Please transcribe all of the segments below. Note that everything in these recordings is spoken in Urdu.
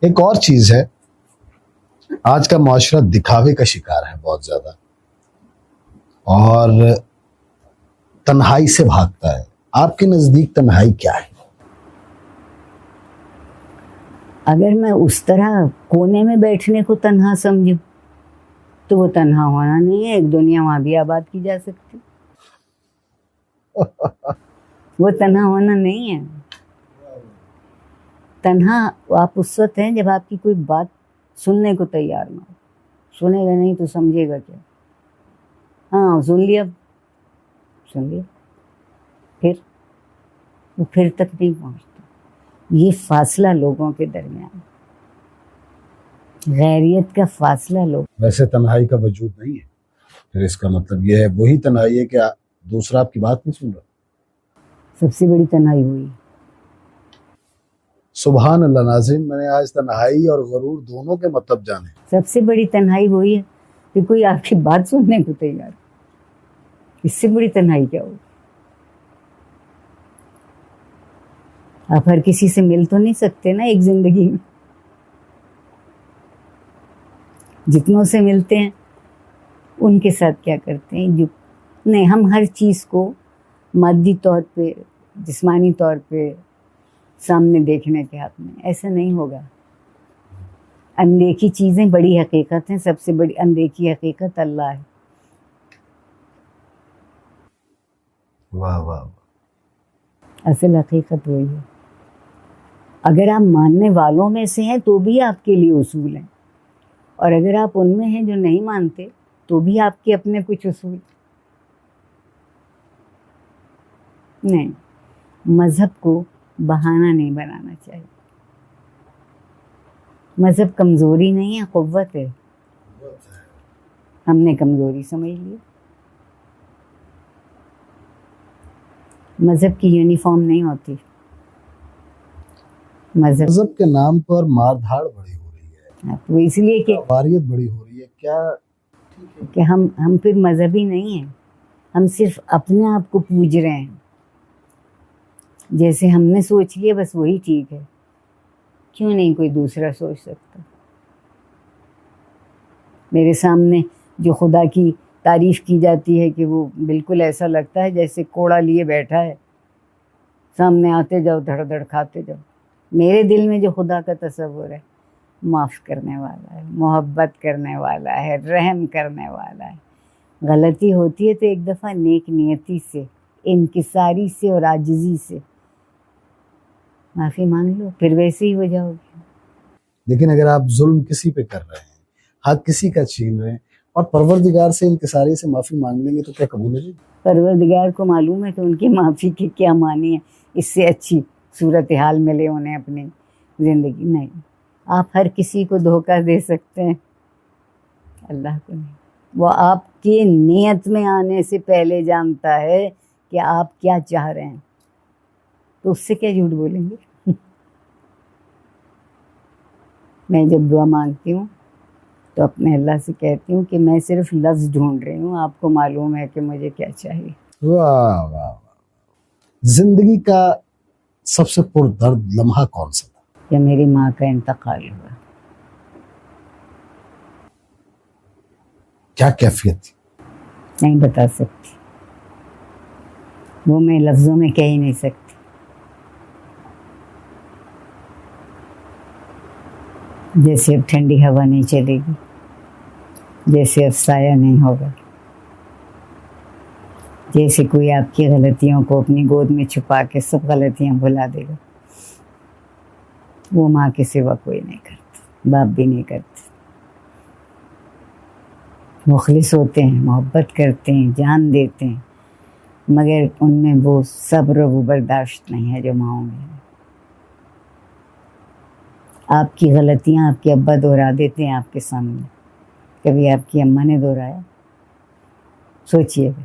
ایک اور چیز ہے، آج کا معاشرہ دکھاوے کا شکار ہے بہت زیادہ، اور تنہائی سے بھاگتا ہے۔ آپ کے نزدیک تنہائی کیا ہے؟ اگر میں اس طرح کونے میں بیٹھنے کو تنہا سمجھوں تو وہ تنہا ہونا نہیں ہے، ایک دنیا وہاں بھی آباد کی جا سکتی، وہ تنہا ہونا نہیں ہے۔ تنہا آپ اس وقت ہیں جب آپ کی کوئی بات سننے کو تیار نہ ہو، سنے گا نہیں تو سمجھے گا کیا؟ ہاں سن لیا پھر تک نہیں پہنچتا۔ یہ فاصلہ لوگوں کے درمیان، غیریت کا فاصلہ ویسے تنہائی کا وجود نہیں ہے، پھر اس کا مطلب یہ ہے وہی تنہائی ہے کہ دوسرا آپ کی بات نہیں سن رہا۔ سب سے بڑی تنہائی ہوئی۔ سبحان اللہ ناظرین، میں نے آج تنہائی اور غرور دونوں کے مطلب جانے۔ سب سے بڑی تنہائی وہی ہے کہ کوئی آپ کی بات سننے کو تیار، اس سے بڑی تنہائی کیا ہوگی؟ آپ ہر کسی سے مل تو نہیں سکتے نا ایک زندگی میں، جتنوں سے ملتے ہیں ان کے ساتھ کیا کرتے ہیں؟ جو نہیں، ہم ہر چیز کو مادی طور پہ، جسمانی طور پہ سامنے دیکھنے کے حق میں، ایسا نہیں ہوگا۔ اندیکھی چیزیں بڑی حقیقت ہیں، سب سے بڑی اندیکھی حقیقت اللہ ہے۔ واہ واہ، اصل حقیقت وہی ہے۔ اگر آپ ماننے والوں میں سے ہیں تو بھی آپ کے لیے اصول ہیں، اور اگر آپ ان میں ہیں جو نہیں مانتے تو بھی آپ کے اپنے کچھ اصول نہیں۔ مذہب کو بہانہ نہیں بنانا چاہیے۔ مذہب کمزوری نہیں ہے، قوت ہے۔ ہم نے کمزوری سمجھ لی۔ مذہب کی یونیفارم نہیں ہوتی۔ مذہب کے نام پر مار دھاڑ بڑی ہو رہی ہے، وہ اس لیے کہ واریت بڑی ہو رہی ہے، کیا کہ ہم پھر مذہبی نہیں ہیں، ہم صرف اپنے آپ کو پوج رہے ہیں۔ جیسے ہم نے سوچ لیا بس وہی ٹھیک ہے، کیوں نہیں کوئی دوسرا سوچ سکتا؟ میرے سامنے جو خدا کی تعریف کی جاتی ہے کہ وہ بالکل ایسا لگتا ہے جیسے کوڑا لیے بیٹھا ہے، سامنے آتے جاؤ دھڑ دھڑ کھاتے جاؤ۔ میرے دل میں جو خدا کا تصور ہے، معاف کرنے والا ہے، محبت کرنے والا ہے، رحم کرنے والا ہے۔ غلطی ہوتی ہے تو ایک دفعہ نیک نیتی سے، انکساری سے اور عاجزی سے معافی مانگ لو، پھر ویسے ہی ہو جاؤ گے۔ لیکن اگر آپ ظلم کسی پہ کر رہے ہیں، حق کسی کا چھین رہے ہیں، اور پروردگار سے انکساری سے معافی مانگ لیں گے تو کیا قبول ہے؟ پروردگار کو معلوم ہے کہ ان کی معافی کے کیا معنی ہے، اس سے اچھی صورتحال ملے انہیں اپنی زندگی۔ نہیں، آپ ہر کسی کو دھوکہ دے سکتے ہیں، اللہ کو نہیں۔ وہ آپ کی نیت میں آنے سے پہلے جانتا ہے کہ آپ کیا چاہ رہے ہیں، تو اس سے کیا جھوٹ بولیں گے؟ میں جب دعا مانگتی ہوں تو اپنے اللہ سے کہتی ہوں کہ میں صرف لفظ ڈھونڈ رہی ہوں، آپ کو معلوم ہے کہ مجھے کیا چاہیے۔ واہ واہ، زندگی کا سب سے پردرد لمحہ کون سا تھا؟ کہ میری ماں کا انتقال ہوا۔ کیا کیفیت تھی؟ نہیں بتا سکتی، وہ میں لفظوں میں کہہ ہی نہیں سکتی۔ جیسے اب ٹھنڈی ہوا نہیں چلے گی، جیسے اب سایہ نہیں ہوگا، جیسے کوئی آپ کی غلطیوں کو اپنی گود میں چھپا کے سب غلطیاں بھلا دے گا، وہ ماں کے سوا کوئی نہیں کرتا، باپ بھی نہیں کرتے۔ مخلص ہوتے ہیں، محبت کرتے ہیں، جان دیتے ہیں، مگر ان میں وہ صبر و برداشت نہیں ہے جو ماؤں میں ہے۔ آپ کی غلطیاں آپ کے ابا دہرا دیتے ہیں آپ کے سامنے، کبھی آپ کی اماں نے دہرایا؟ سوچئے گا،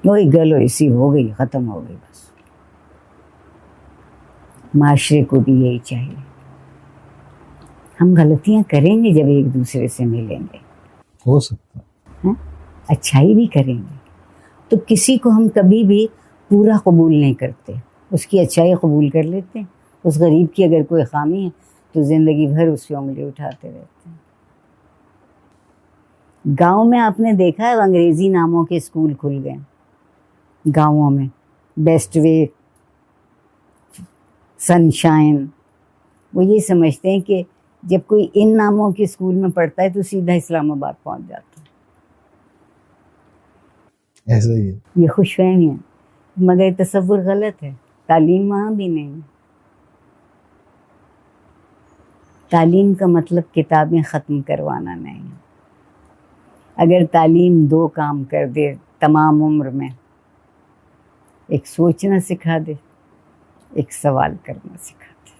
وہی گلو ایسی ہو گئی، ختم ہو گئی بس۔ معاشرے کو بھی یہی چاہیے، ہم غلطیاں کریں گے جب ایک دوسرے سے ملیں گے، ہو سکتا اچھائی بھی کریں گے، تو کسی کو ہم کبھی بھی پورا قبول نہیں کرتے، اس کی اچھائی قبول کر لیتے ہیں، اس غریب کی اگر کوئی خامی ہے تو زندگی بھر اس پہ انگلی اٹھاتے رہتے ہیں. گاؤں میں آپ نے دیکھا ہے انگریزی ناموں کے اسکول کھل گئے گاؤں میں. بیسٹ وے، سن شائن. وہ یہ سمجھتے ہیں کہ جب کوئی ان ناموں کے اسکول میں پڑھتا ہے تو سیدھا اسلام آباد پہنچ جاتا ہے. ایسا ہی ہے. یہ خوش فہمی ہے، مگر تصور غلط ہے. تعلیم وہاں بھی نہیں ہے. تعلیم کا مطلب کتابیں ختم کروانا نہیں ہے. اگر تعلیم 2 کام کر دے تمام عمر میں، ایک سوچنا سکھا دے، ایک سوال کرنا سکھا دے.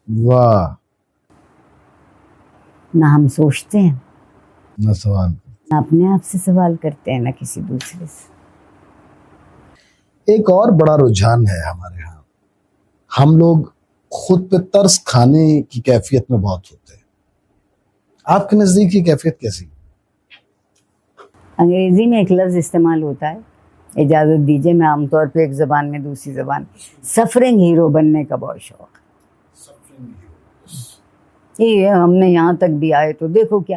واہ. نہ ہم سوچتے ہیں، نہ سوال. نہ اپنے آپ سے سوال کرتے ہیں، نہ کسی دوسرے سے. ایک اور بڑا رجحان ہے ہمارے ہاں، ہم لوگ خود پہ ترس کھانے کی کیفیت میں بہت ہوتے ہیں. آپ کے نزدیک یہ کیفیت کیسی؟ انگریزی میں ایک لفظ استعمال ہوتا ہے، اجازت دیجیے میں عام طور پہ ایک زبان میں دوسری زبان، سفرنگ ہیرو بننے کا بہت شوق ہے. یہ ہم نے یہاں تک بھی آئے تو دیکھو کیا.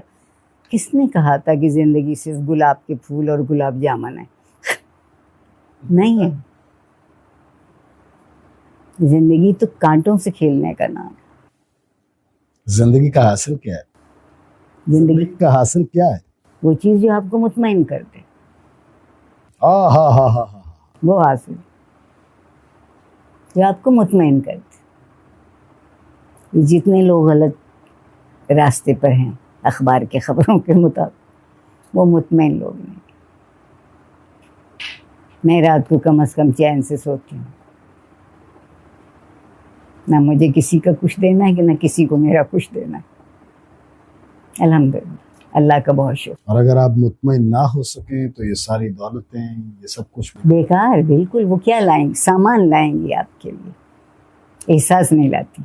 کس نے کہا تھا کہ زندگی صرف گلاب کے پھول اور گلاب جامن ہے؟ نہیں ہے. زندگی تو کانٹوں سے کھیلنے کا نام ہے. زندگی کا حاصل کیا ہے؟ زندگی کا حاصل کیا ہے؟ وہ چیز جو آپ کو مطمئن کر دے، ہاں ہاں ہاں ہاں ہاں. وہ حاصل جو آپ کو مطمئن کر دے. یہ جتنے لوگ غلط راستے پر ہیں اخبار کے خبروں کے مطابق، وہ مطمئن لوگ نہیں. میں رات کو کم از کم چین سے سوتی ہوں. نہ مجھے کسی کا کچھ دینا ہے کہ نہ کسی کو میرا کچھ دینا ہے. الحمدللہ، اللہ کا بہت شکر. اور اگر آپ مطمئن نہ ہو سکیں تو یہ ساری دولتیں، یہ سب کچھ بیکار. بالکل. وہ کیا لائیں گے؟ سامان لائیں گی آپ کے لیے، احساس نہیں لاتی.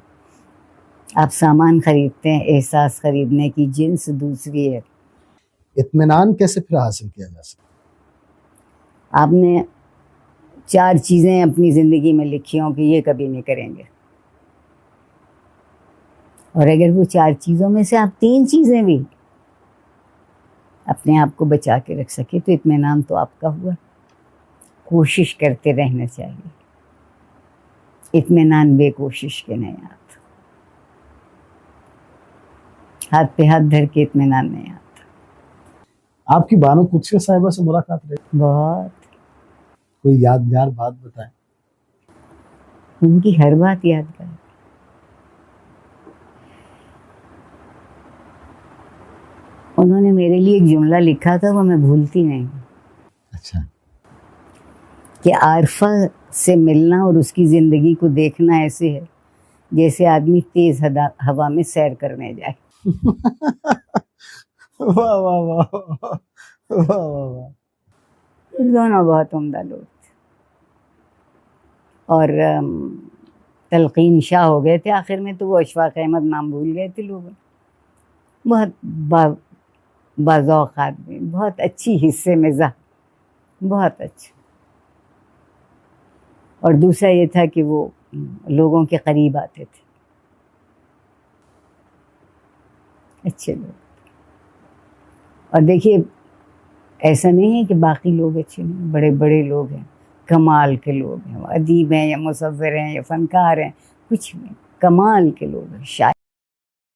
آپ سامان خریدتے ہیں، احساس خریدنے کی جنس دوسری ہے. اطمینان کیسے پھر حاصل کیا جا سکتا؟ آپ نے 4 چیزیں اپنی زندگی میں لکھی ہوں کہ یہ کبھی نہیں کریں گے، اور اگر وہ 4 چیزوں میں سے آپ 3 چیزیں بھی اپنے آپ کو بچا کے رکھ سکے تو اطمینان تو آپ کا ہوا. کوشش کرتے رہنا چاہیے. اطمینان بے کوشش کے نہیں آتا. ہاتھ پہ ہاتھ دھر کے اطمینان نہیں آتا. آپ کی بانو قدسیہ صاحبہ سے ملاقات رہی؟ بہت. کوئی یادگار بات بتائیں. ان کی ہر بات یادگار. انہوں نے میرے لیے ایک جملہ لکھا تھا، وہ میں بھولتی نہیں. اچھا. کہ عارفہ سے ملنا اور اس کی زندگی کو دیکھنا ایسے ہے جیسے آدمی تیز ہوا میں سیر کرنے جائے. واہ واہ واہ واہ واہ. دونوں بہت عمدہ لوگ تھے اور تلقین شاہ ہو گئے تھے آخر میں، تو وہ اشفاق احمد نام بھول گئے تھے لوگوں. بہت باذوق آدمی، بہت اچھی حصے مزاح، بہت اچھا. اور دوسرا یہ تھا کہ وہ لوگوں کے قریب آتے تھے. اچھے لوگ. اور دیکھیے ایسا نہیں ہے کہ باقی لوگ اچھے نہیں، بڑے بڑے لوگ ہیں، کمال کے لوگ ہیں. ادیب ہیں یا مصور ہیں یا فنکار ہیں، کچھ نہیں، کمال کے لوگ ہیں. شاعر